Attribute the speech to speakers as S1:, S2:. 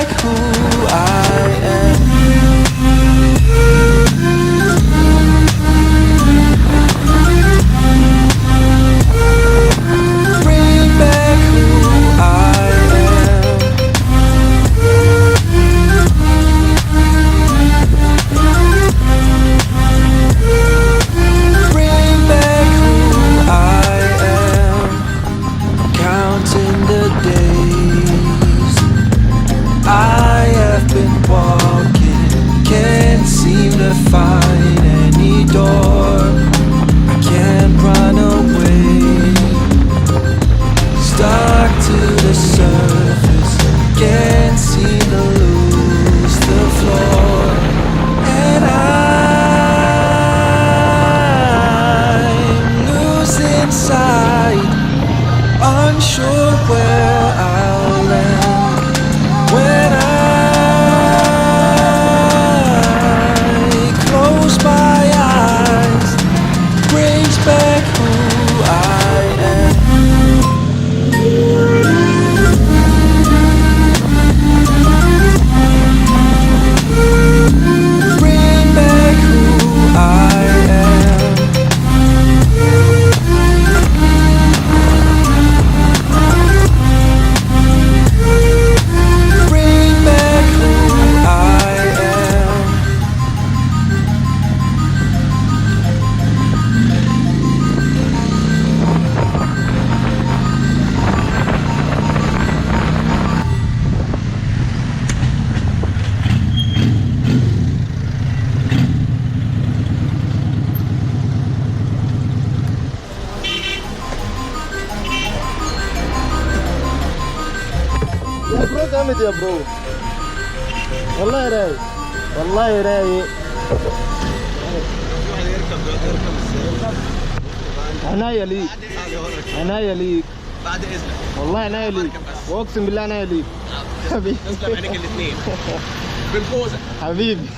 S1: back who I am. Bring back who I am. Bring back who I am. Counting the days I have been walking, can't seem to find any door. I can't run away, stuck to the surface, can't seem to lose the floor. And I'm losing sight, unsure where I'll land when I close my eyes. Brings back who I am. Bring back who I am. Bring back who I am.
S2: يا برو جامد يا برو، والله رايق، والله رايق. عناية ليك، عناية ليك،
S3: بعد اذنك
S2: والله عناية ليك، واقسم بالله عناية ليك حبيبي.
S3: تسلم عينيك الاثنين بالبوزه
S2: حبيبي.